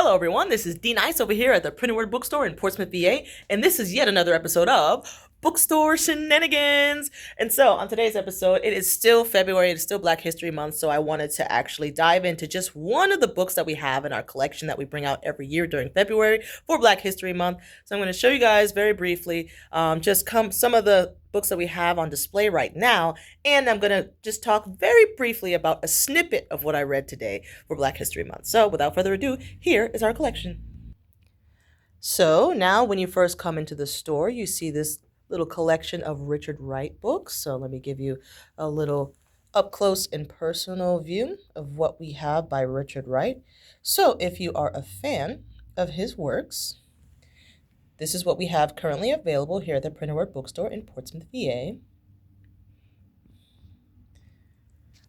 Hello, everyone. This is D Nice over here at the Printed Word Bookstore in Portsmouth, VA, and this is yet another episode of Bookstore Shenanigans. And so, on today's episode, it is still February, it's still Black History Month, so I wanted to actually dive into just one of the books that we have in our collection that we bring out every year during February for Black History Month. So, I'm going to show you guys very briefly some of the books that we have on display right now, and I'm going to just talk very briefly about a snippet of what I read today for Black History Month. So without further ado, here is our collection. So now when you first come into the store, you see this little collection of Richard Wright books. So let me give you a little up close and personal view of what we have by Richard Wright. So if you are a fan of his works, this is what we have currently available here at the Printed Word Bookstore in Portsmouth, VA.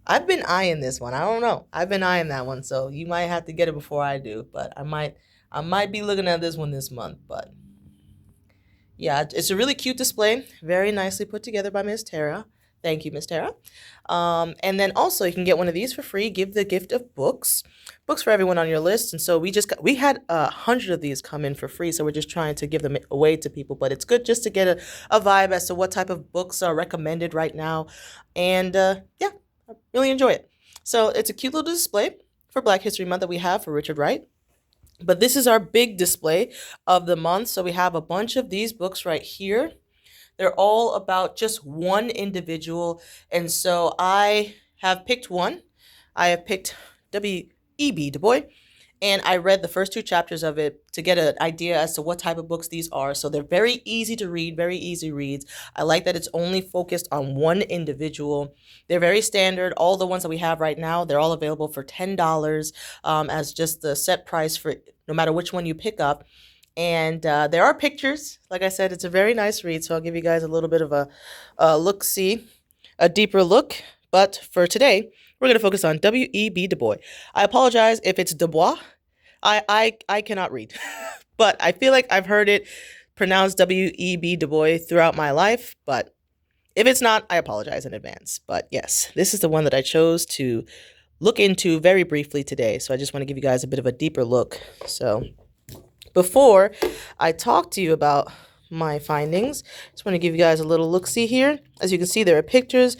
I've been eyeing this one. I don't know. I've been eyeing that one, so you might have to get it before I do. But I might be looking at this one this month. But yeah, it's a really cute display, very nicely put together by Miss Tara. Thank you, Miss Tara. And then also you can get one of these for free. Give the gift of books for everyone on your list. And so we had 100 of these come in for free. So we're just trying to give them away to people. But it's good just to get a vibe as to what type of books are recommended right now. And yeah, I really enjoy it. So it's a cute little display for Black History Month that we have for Richard Wright. But this is our big display of the month. So we have a bunch of these books right here. They're all about just one individual. And so I have picked one. I have picked W.E.B. Du Bois. And I read the first two chapters of it to get an idea as to what type of books these are. So they're very easy to read, very easy reads. I like that it's only focused on one individual. They're very standard. All the ones that we have right now, they're all available for $10 as just the set price for no matter which one you pick up. And there are pictures. Like I said, it's a very nice read. So I'll give you guys a little bit of a look-see, a deeper look. But for today, we're going to focus on W.E.B. Du Bois. I apologize if it's Du Bois. I cannot read, but I feel like I've heard it pronounced W.E.B. Du Bois throughout my life. But if it's not, I apologize in advance. But yes, this is the one that I chose to look into very briefly today. So I just want to give you guys a bit of a deeper look. So before I talk to you about my findings, I just want to give you guys a little look-see here. As you can see, there are pictures,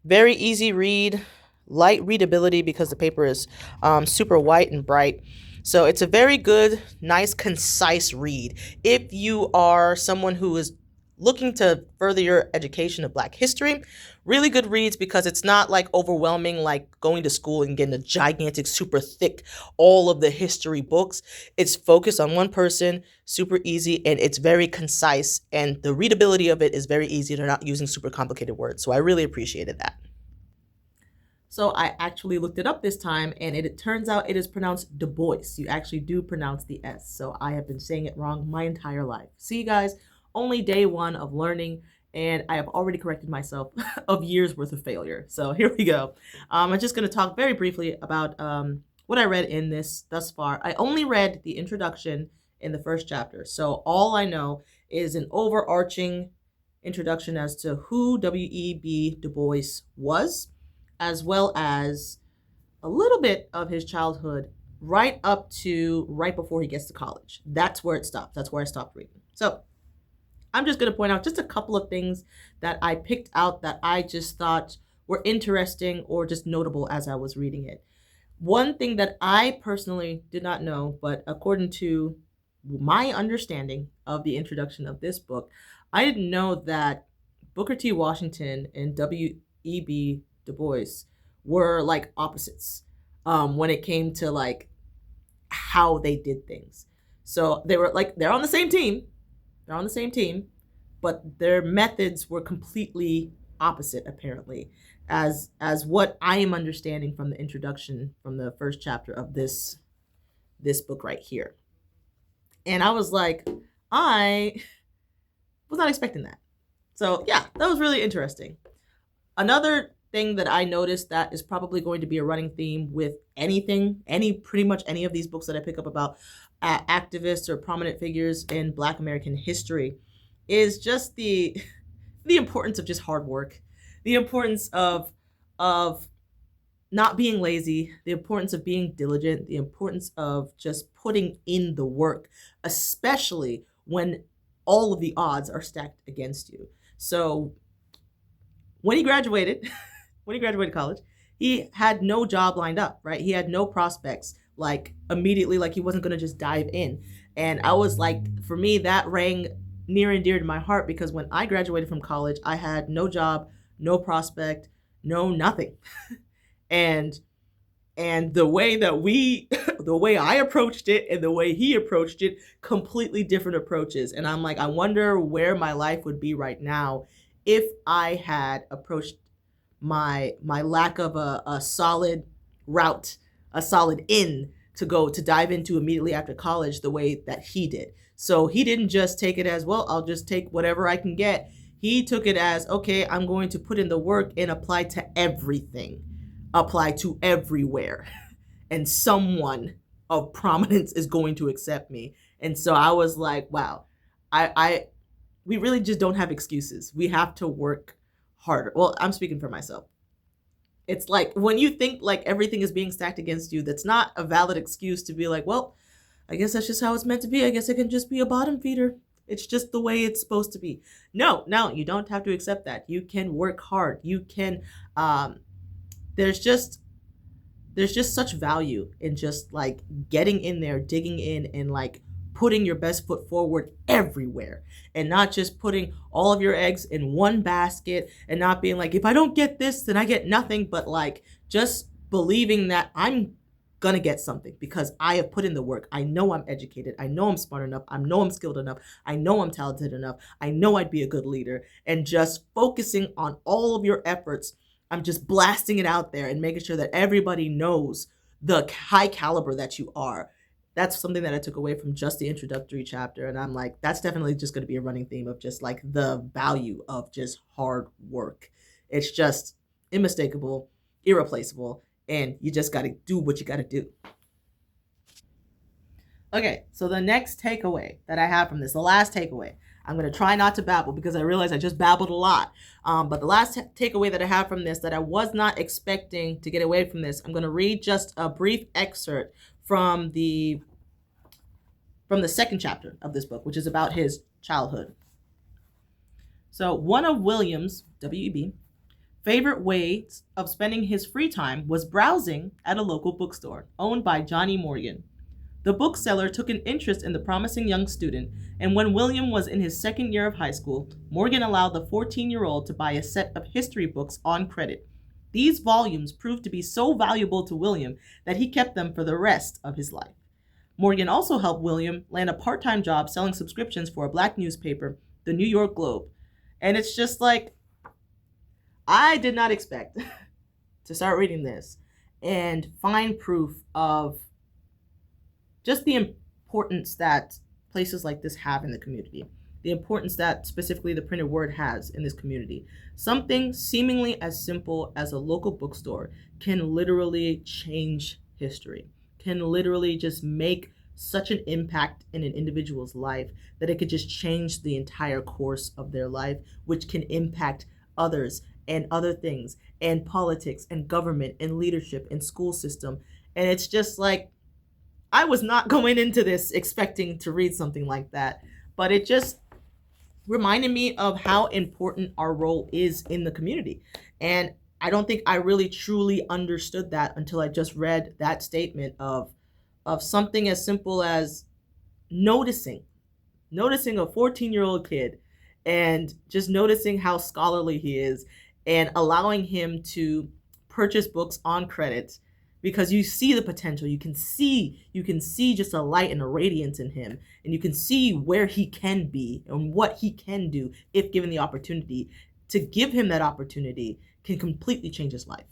very easy read, light readability because the paper is super white and bright. So it's a very good, nice, concise read. If you are someone who is looking to further your education of Black history, really good reads because it's not like overwhelming like going to school and getting a gigantic, super thick, all of the history books. It's focused on one person, super easy, and it's very concise. And the readability of it is very easy. They're not using super complicated words. So I really appreciated that. So I actually looked it up this time, and it turns out it is pronounced Du Bois. You actually do pronounce the S. So I have been saying it wrong my entire life. See, you guys, only day one of learning, and I have already corrected myself of years worth of failure. So here we go. I'm just going to talk very briefly about what I read in this thus far. I only read the introduction in the first chapter. So all I know is an overarching introduction as to who W.E.B. Du Bois was, as well as a little bit of his childhood right before he gets to college. That's where it stops. That's where I stopped reading. So I'm just going to point out just a couple of things that I picked out that I just thought were interesting or just notable as I was reading it. One thing that I personally did not know, but according to my understanding of the introduction of this book, I didn't know that Booker T. Washington and W.E.B. Du Bois were like opposites when it came to like how they did things. So they're on the same team. They're on the same team, but their methods were completely opposite, apparently, as what I am understanding from the introduction from the first chapter of this book right here. And I was like, I was not expecting that. So yeah, that was really interesting. Another thing that I noticed that is probably going to be a running theme with pretty much any of these books that I pick up about activists or prominent figures in Black American history is just the importance of just hard work, the importance of not being lazy, the importance of being diligent, the importance of just putting in the work, especially when all of the odds are stacked against you. So when he graduated, when he graduated college, he had no job lined up, right? He had no prospects like immediately, like he wasn't going to just dive in. And I was like, for me, that rang near and dear to my heart because when I graduated from college, I had no job, no prospect, no nothing. and and the way that we the way I approached it and the way he approached it, completely different approaches. And I'm like, I wonder where my life would be right now if I had approached my lack of a solid route, a solid in to go to dive into immediately after college the way that he did. So he didn't just take it as, well, I'll just take whatever I can get. He took it as, okay, I'm going to put in the work and apply to everything, apply to everywhere, and someone of prominence is going to accept me. And so I was like, wow, I we really just don't have excuses. We have to work harder. Well, I'm speaking for myself. It's like when you think like everything is being stacked against you, that's not a valid excuse to be like, well, I guess that's just how it's meant to be. I guess I can just be a bottom feeder. It's just the way it's supposed to be. No, you don't have to accept that. You can work hard. You can, there's just such value in just like getting in there, digging in, and like putting your best foot forward everywhere, and not just putting all of your eggs in one basket and not being like, if I don't get this, then I get nothing, but like just believing that I'm gonna get something because I have put in the work. I know I'm educated. I know I'm smart enough. I know I'm skilled enough. I know I'm talented enough. I know I'd be a good leader. And just focusing on all of your efforts, I'm just blasting it out there and making sure that everybody knows the high caliber that you are. That's something that I took away from just the introductory chapter. And I'm like, that's definitely just going to be a running theme of just like the value of just hard work. It's just unmistakable, irreplaceable, and you just got to do what you got to do. Okay, so the next takeaway that I have from this, the last takeaway, I'm going to try not to babble because I realize I just babbled a lot. But the last takeaway that I have from this that I was not expecting to get away from this, I'm going to read just a brief excerpt from the second chapter of this book, which is about his childhood. So one of William's, W.E.B, favorite ways of spending his free time was browsing at a local bookstore owned by Johnny Morgan. The bookseller took an interest in the promising young student, and when William was in his second year of high school, Morgan allowed the 14-year-old to buy a set of history books on credit. These volumes proved to be so valuable to William that he kept them for the rest of his life. Morgan also helped William land a part-time job selling subscriptions for a black newspaper, the New York Globe. And it's just like, I did not expect to start reading this and find proof of just the importance that places like this have in the community, the importance that specifically the printed word has in this community. Something seemingly as simple as a local bookstore can literally change history, can literally just make such an impact in an individual's life that it could just change the entire course of their life, which can impact others and other things and politics and government and leadership and school system. And it's just like, I was not going into this expecting to read something like that, but it just reminded me of how important our role is in the community. And I don't think I really truly understood that until I just read that statement of something as simple as noticing a 14-year-old kid and just noticing how scholarly he is and allowing him to purchase books on credit because you see the potential. You can see just a light and a radiance in him, and you can see where he can be and what he can do if given the opportunity. To give him that opportunity can completely change his life.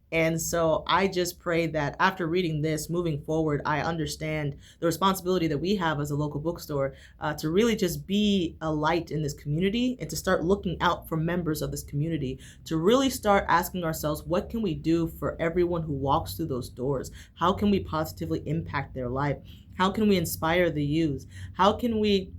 And so I just pray that after reading this, moving forward, I understand the responsibility that we have as a local bookstore to really just be a light in this community and to start looking out for members of this community, to really start asking ourselves, what can we do for everyone who walks through those doors? How can we positively impact their life? How can we inspire the youth? How can we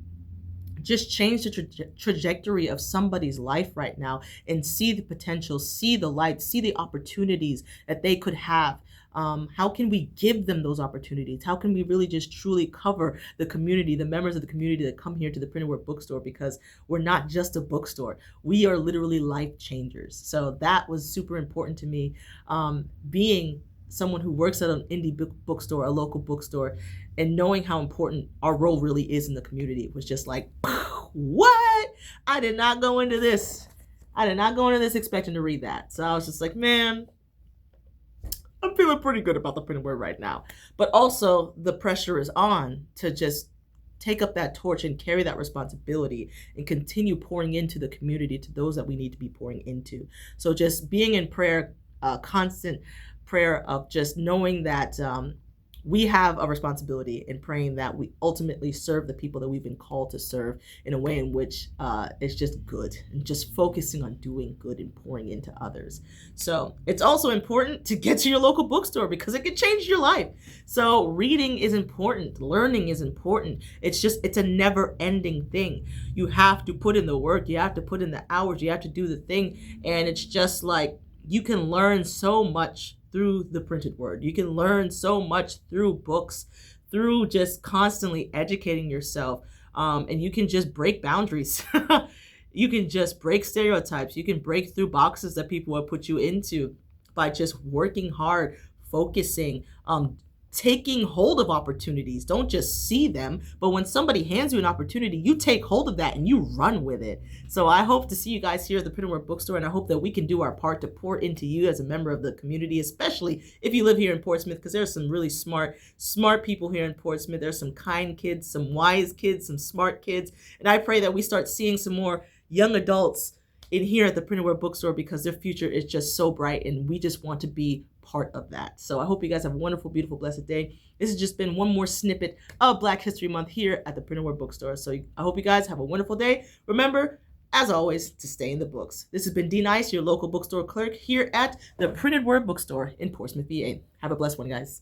just change the trajectory of somebody's life right now and see the potential, see the light, see the opportunities that they could have. How can we give them those opportunities? How can we really just truly cover the community, the members of the community that come here to the Printed Word Bookstore? Because we're not just a bookstore. We are literally life changers. So that was super important to me. Being someone who works at an indie bookstore, a local bookstore, and knowing how important our role really is in the community was just like, what? I did not go into this. I did not go into this expecting to read that. So I was just like, man, I'm feeling pretty good about the printed word right now. But also the pressure is on to just take up that torch and carry that responsibility and continue pouring into the community, to those that we need to be pouring into. So just being in prayer, constant prayer of just knowing that we have a responsibility, in praying that we ultimately serve the people that we've been called to serve in a way in which it's just good, and just focusing on doing good and pouring into others. So it's also important to get to your local bookstore because it can change your life. So reading is important. Learning is important. It's a never ending thing. You have to put in the work. You have to put in the hours. You have to do the thing. And it's just like, you can learn so much through the printed word. You can learn so much through books, through just constantly educating yourself. And you can just break boundaries. You can just break stereotypes. You can break through boxes that people have put you into by just working hard, focusing, taking hold of opportunities. Don't just see them, but when somebody hands you an opportunity, you take hold of that and you run with it. So I hope to see you guys here at the Printed Word Bookstore, and I hope that we can do our part to pour into you as a member of the community, especially if you live here in Portsmouth, because there's some really smart people here in Portsmouth. There's some kind kids, some wise kids, some smart kids, and I pray that we start seeing some more young adults in here at the Printed Word Bookstore, because their future is just so bright and we just want to be part of that. So I hope you guys have a wonderful, beautiful, blessed day. This has just been one more snippet of Black History Month here at the Printed Word Bookstore. So I hope you guys have a wonderful day. Remember, as always, to stay in the books. This has been D Nice, your local bookstore clerk here at the Printed Word Bookstore in Portsmouth, VA. Have a blessed one, guys.